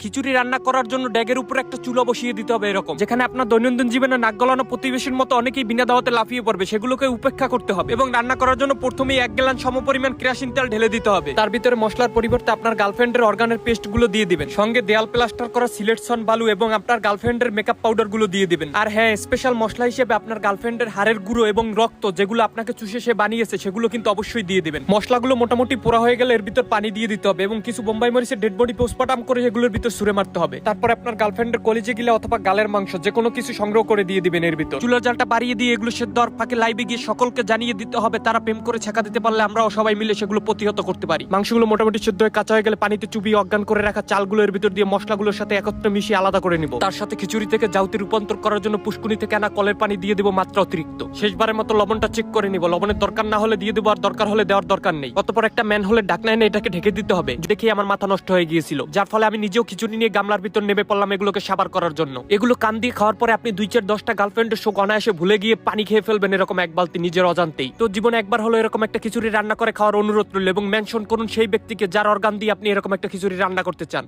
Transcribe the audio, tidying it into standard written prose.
খিচুড়ি রান্না করার জন্য ড্যাগের উপর একটা চুলা বসিয়ে দিতে হবে এরকম, যেখানে আপনার দৈনন্দিন জীবনে নাক গলানো প্রতিবেশীর মতো অনেকেই বিনা দাওয়াতে লাফিয়ে পড়বে, সেগুলোকে উপেক্ষা করতে হবে। এবং রান্না করার জন্য প্রথমেই 1 গ্যালন সমপরিমাণ কেরোসিন তেল ঢেলে দিতে হবে। তার ভিতরে মশলার পরিবর্তে আপনার গার্লফ্রেন্ডের অর্গানের পেস্ট গুলো দিয়ে দিবেন, সঙ্গে দেয়াল প্লাস্টার করা সিলেকশন বালু এবং আপনার গার্লফ্রেন্ডের মেকআপ পাউডার গুলো দিয়ে দিবেন। আর হ্যাঁ, স্পেশাল মশলা হিসেবে আপনার গার্লফ্রেন্ডের হাড়ের গুঁড়ো এবং রক্ত যেগুলো আপনাকে চুষে সে বানিয়েছে সেগুলো কিন্তু অবশ্যই দিয়ে দিবেন। মশলাগুলো মোটামুটি পোড়া হয়ে গেলে এর ভিতর পানি দিয়ে দিতে হবে এবং কিছু বোম্বাই মরিচের ডেড বডি পোস্টমর্টম করে এগুলোর ভিতর ছুঁড়ে মারতে হবে। তারপর আপনার গার্লফ্রেন্ডের কলিজে গিলা অথবা গালের মাংস যে কোনো কিছু সংগ্রহ করে দিয়ে দিবেন এর ভিতর। চুলার জালটা বাড়িয়ে দিয়ে এগুলো সেদ্ধ হওয়ার ফাঁকে লাইভে গিয়ে সকলকে জানিয়ে দিতে হবে, তারা প্রেম করে ছেঁকা দিতে পারলে আমরাও সবাই মিলে সেগুলো প্রতিহত করতে পারি। মাংসগুলো মোটামুটি সেদ্ধ হয়ে কাঁচা হয়ে গেলে পানিতে চুবিয়ে অজ্ঞান করে রাখা চালগুলো এর ভিতর দিয়ে মশলাগুলোর সাথে একত্রে মিশিয়ে আলাদা করে নিব। তার সাথে খিচুড়ি থেকে জাউতে রূপান্তর করার জন্য পুষ্কুনি থেকে আনা কলের পানি দিয়ে দিব মাত্রা অতিরিক্ত। শেষবারের মতো লবণটা চেক করে নিব, লবণের দরকার না হলে দিয়ে দেবো, আর দরকার হলে দেওয়ার দরকার নেই। অতঃপর একটা ম্যান হলে ঢাকনা এনে এটাকে ঢেকে দিতে হবে। দেখে আমার মাথা নষ্ট হয়ে গিয়েছিল, যার ফলে আমি নিজেও খিচুড়ি নিয়ে গামলার ভিতর নেমে পড়লাম এগুলোকে সাবার করার জন্য। এগুলো কান দিয়ে খাওয়ার পরে আপনি 2-4-10টা গার্লফ্রেন্ডের শোক অনায়াসে ভুলে গিয়ে পানি খেয়ে ফেলবেন এরকম এক বালতি নিজের অজান্তেই। তো জীবনে একবার হলো এরকম একটা খিচুড়ি রান্না করে খাওয়ার অনুরোধ রইল এবং মেনশন করুন সেই ব্যক্তিকে যার অর্গান দিয়ে আপনি এরকম একটা খিচুড়ি রান্না করতে চান।